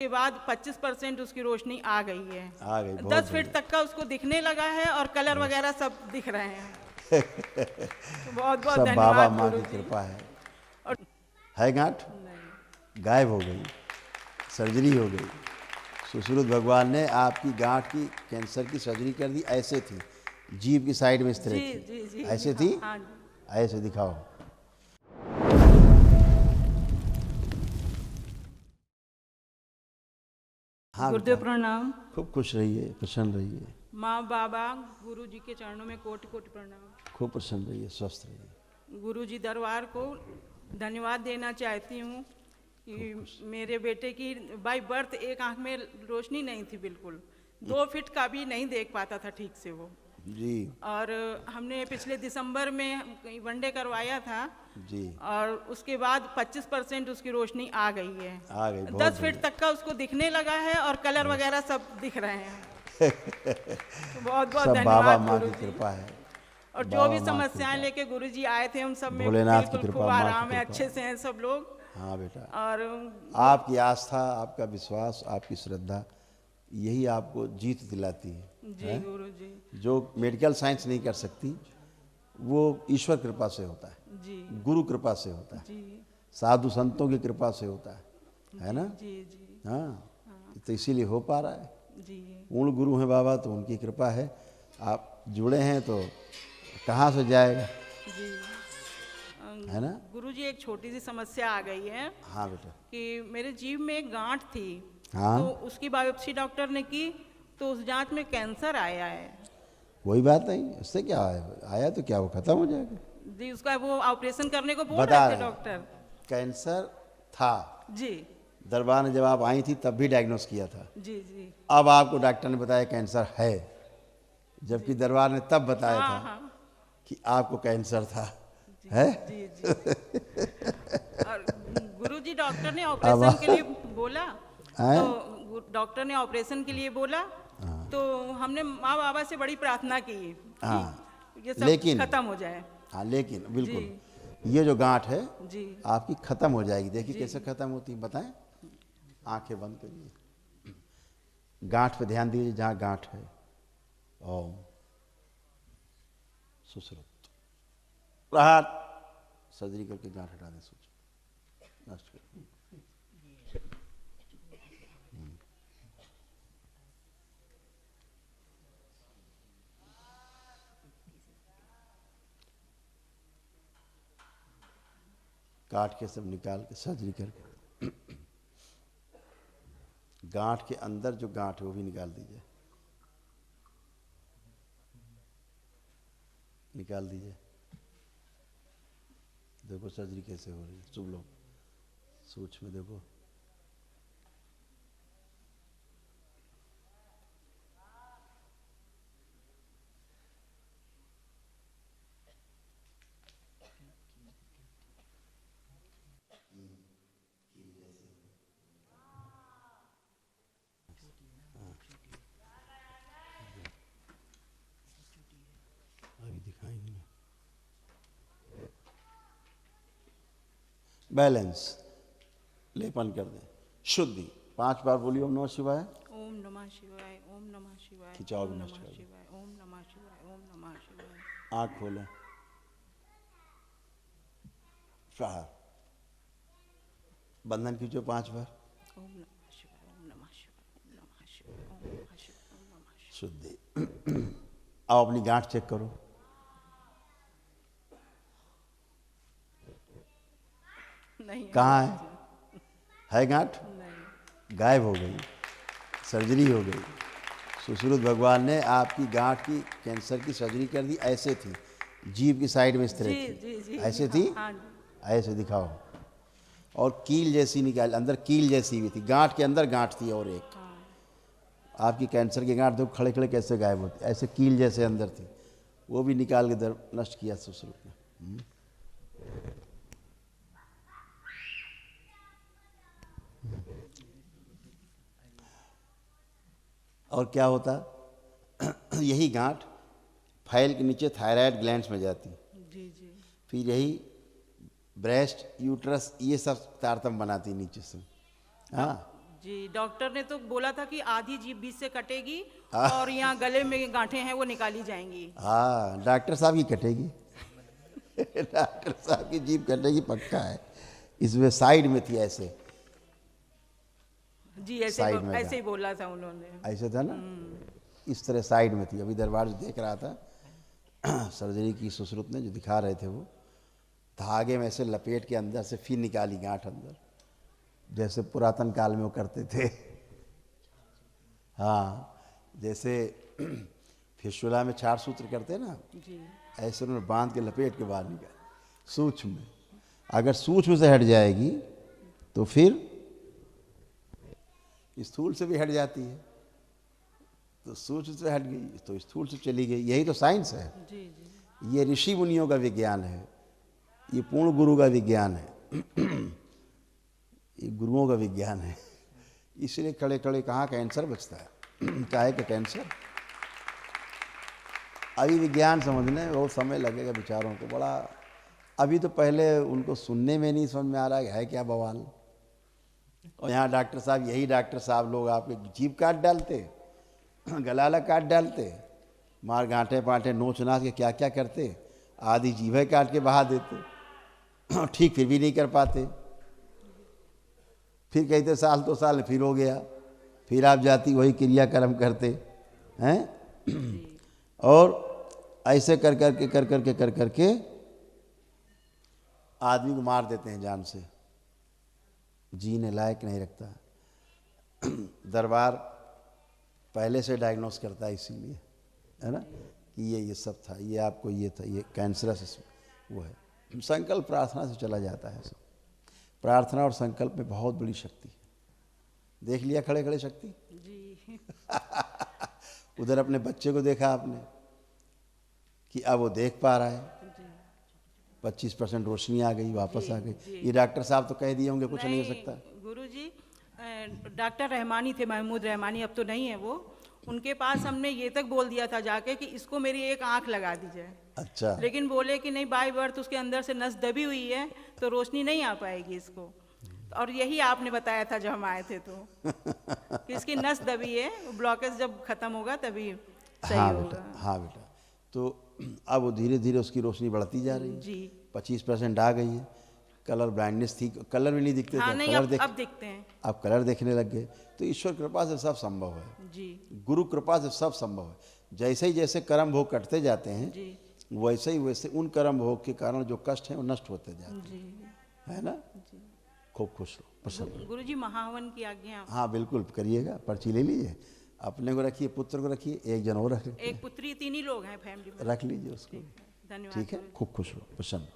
के बाद 25% उसकी रोशनी आ गई है। आ गई, बहुत 10 फीट तक का उसको दिखने लगा है और कलर वगैरह सब दिख रहे हैं। तो बहुत बहुत सब बाबा धन्यवाद माँ गुरु की जी। कृपा है। और है गांठ गायब हो गई, सर्जरी हो गई। सुश्रुत भगवान ने आपकी गांठ की कैंसर की सर्जरी कर दी। ऐसे थी, जीभ की साइड में इस तरह जी थी, जी जी ऐसे थी, हाँ जी। ऐसे दिखाओ। हाँ गुरुदेव बेटा, प्रणाम। खूब खुश रहिए, प्रसन्न रहिए, माँ बाबा गुरु जी के चरणों में कोटि कोटि प्रणाम। खूब प्रसन्न रहिए, स्वस्थ रहिए। गुरु जी दरबार को धन्यवाद देना चाहती हूँ कि मेरे बेटे की बाई बर्थ एक आंख में रोशनी नहीं थी, बिल्कुल 2 फीट का भी नहीं देख पाता था ठीक से वो। जी और हमने पिछले दिसंबर में वनडे करवाया था जी, और उसके बाद 25% उसकी रोशनी आ गई है। आ गई, बहुत 10 फीट तक का उसको दिखने लगा है और कलर वगैरह सब दिख रहे हैं। तो बहुत बहुत सब बाबा धन्यवाद माँ गुरु की जी। कृपा है। और जो बाबा भी माँ की समस्याएं कृपा, लेके गुरु जी आए थे, हम सब में भोलेनाथ की बिल्कुल खूब कृपा, माँ आराम की है, कृपा। अच्छे से हैं सब लोग। हाँ बेटा, और आपकी आस्था, आपका विश्वास, आपकी श्रद्धा, यही आपको जीत दिलाती है, जी गुरु जी। जो मेडिकल साइंस नहीं कर सकती, वो ईश्वर कृपा से होता है, जी गुरु कृपा से होता है, जी साधु संतों की कृपा से होता है ना। जी जी हाँ, तो इसीलिए हो पा रहा है। जी पूर्ण गुरु हैं बाबा, तो उनकी कृपा है। आप जुड़े हैं तो कहाँ से जाएगा, जी। है ना। गुरु जी, एक छोटी सी समस्या आ गई है हाँ बेटा, कि मेरे जीभ में एक गांठ थी, हाँ, तो उसकी बायोप्सी डॉक्टर ने की, तो उस जांच में कैंसर आया है। कोई बात नहीं, उससे क्या आया तो क्या, वो खत्म हो जाएगा। जी, उसका वो ऑपरेशन करने को बोल बता रहे थे रहे हैं, डॉक्टर। कैंसर था, जी दरबार में जब आप आई थी तब भी डायग्नोस किया था। जी जी अब आपको डॉक्टर ने बताया कैंसर है, जबकि दरबार ने तब बताया हाँ था हाँ कि आपको कैंसर था। जी है जी जी। और गुरु जी, डॉक्टर ने अब ऑपरेशन के लिए बोला, हैं? तो डॉक्टर ने ऑपरेशन के लिए बोला, तो हमने माँ बाबा से बड़ी प्रार्थना की कि हाँ, ये सब लेकिन खत्म हो जाए। हाँ, लेकिन जी बिल्कुल ये जो गांठ है जी आपकी खत्म हो जाएगी। देखिए जी। कैसे खत्म होती है, बताएं। आंखें बंद करिए, गांठ पे ध्यान दीजिए, जहाँ गांठ है। ओम सुश्रुत प्रहार, सर्जरी करके गांठ हटा दें, सोच नष्ट कर। काट के सब निकाल के सर्जरी करके गांठ के अंदर जो गांठ है वो भी निकाल दीजिए, निकाल दीजिए। देखो सर्जरी कैसे हो रही है, शुभ लोग सूक्ष्म देखो। अभी दिखाई नहीं, बैलेंस लेपन कर दें, शुद्धि 5 बार बोलिए ओम नमः शिवाय। ओम नमः शिवाय, ओम नमः शिवाय, खिंचाव ओम भी नष्ट नमः कर दो। शिवाय, ओम नमः शिवाय, ओम नमः शिवाय। आँख खोलें, प्रहार, बंधन कीजिए 5 बार, ओम नमः शिवाय, ओम नमः शिवाय, ओम नमः शिवाय, ओम नमः शिवाय, ओम नमः शिवाय। शुद्धि। अब अपनी गांठ चेक करो, नहीं कहाँ है गांठ, नहीं। गायब हो गई, सर्जरी हो गई। सुश्रुत भगवान ने आपकी गांठ की कैंसर की सर्जरी कर दी। ऐसे थी, जीभ की साइड में इस तरह जी थी, जी जी ऐसे थी, हाँ जी। ऐसे दिखाओ। और कील जैसी निकाल, अंदर कील जैसी भी थी, गांठ के अंदर गांठ थी। और एक हाँ आपकी कैंसर की गांठ देखो खड़े खड़े कैसे गायब होती, ऐसे कील जैसे अंदर थी, वो भी निकाल के नष्ट किया सुश्रुत ने। और क्या होता, यही गांठ फाइल के नीचे थायराइड ग्लैंड्स में जाती, जी जी फिर यही ब्रेस्ट, यूट्रस, ये सब तारतम बनाती नीचे से। हाँ, जी, डॉक्टर ने तो बोला था कि आधी जीभ बीच से कटेगी और यहाँ गले में गांठें हैं वो निकाली जाएंगी। हाँ, डॉक्टर साहब की कटेगी। डॉक्टर साहब की जीभ कटेगी पक्का है। इसमें साइड में थी ऐसे, जी साइड में ऐसे ही बोला था उन्होंने। ऐसे था ना, इस तरह साइड में थी। अभी दरबार जो देख रहा था सर्जरी की सुश्रुत ने जो दिखा रहे थे, वो धागे में ऐसे लपेट के अंदर से फिर निकाली गांठ अंदर, जैसे पुरातन काल में वो करते थे। हाँ, जैसे फिशुला में 4 सूत्र करते ना, जी ऐसे उन्होंने बांध के लपेट के बाहर निकाल। सूक्ष्म में, अगर सूक्ष्म से हट जाएगी तो फिर स्थूल से भी हट जाती है, तो सूक्ष्म से हट गई तो स्थूल से चली गई। यही तो साइंस है। जी जी ये ऋषि मुनियों का विज्ञान है, ये पूर्ण गुरु का विज्ञान है, ये गुरुओं का विज्ञान है। इसलिए खड़े खड़े कहाँ कैंसर बचता है, काहे का कैंसर। अभी विज्ञान समझने में बहुत समय लगेगा बेचारों को बड़ा। अभी तो पहले उनको सुनने में नहीं समझ में आ रहा है क्या बवाल। और यहाँ डॉक्टर साहब, यही डॉक्टर साहब लोग आपके जीभ काट डालते, गलाला काट डालते, मार गांठे पांठे नोच नाच के क्या क्या करते, आधी जीभें काट के बहा देते, ठीक फिर भी नहीं कर पाते। फिर कहते साल तो साल फिर हो गया, फिर आप जाती वही क्रियाक्रम करते हैं। और ऐसे कर करके आदमी को मार देते हैं जान से, जीने लायक नहीं रखता। दरबार पहले से डायग्नोस करता है, इसीलिए है ना कि ये सब था, ये आपको ये था, ये कैंसरस वो है। संकल्प प्रार्थना से चला जाता है सब। प्रार्थना और संकल्प में बहुत बड़ी शक्ति है। देख लिया खड़े खड़े शक्ति। जी उधर अपने बच्चे को देखा आपने कि अब वो देख पा रहा है, 25% रोशनी आ गई, वापस आ गई। ये डॉक्टर साहब तो कह दिए होंगे कुछ नहीं हो सकता। गुरुजी, डॉक्टर रहमानी थे, महमूद रहमानी, अब तो नहीं है वो। उनके पास हमने ये तक बोल दिया था जाके कि इसको मेरी एक आंख लगा दीजिए। अच्छा। लेकिन बोले कि नहीं, बाय बर्थ उसके अंदर से नस दबी हुई है तो रोशनी नहीं आ पाएगी इसको। और यही आपने बताया था जब हम आए थे तो कि इसकी नस दबी है, ब्लॉकेज जब खत्म होगा तभी सही हाँ होगा। बेटा, हाँ बेटा। तो अब वो धीरे धीरे उसकी रोशनी बढ़ती जा रही है। जी 25% आ गई है। कलर ब्लाइंडनेस थी, कलर भी नहीं दिखते हाँ, थे, नहीं, कलर अब दिखते हैं। अब कलर देखने लग गए। तो ईश्वर कृपा से सब संभव है, जी गुरु कृपा से सब संभव है। जैसे ही जैसे कर्म भोग कटते जाते हैं, जी वैसे ही वैसे उन कर्म भोग के कारण जो कष्ट हैं वो नष्ट होते जाते हैं, जी है ना। खूब खुश रहो, प्रसन्न। गुरुजी, महावन की आज्ञा। हाँ बिल्कुल करिएगा, पर्ची ले लीजिए, अपने को रखिए, पुत्र को रखिए, एक जन और रख लीजिए, एक पुत्री, 3 ही लोग हैं फैमिली में। रख लीजिए उसको। धन्यवाद। ठीक है, खूब खुश रहो, प्रसन्न।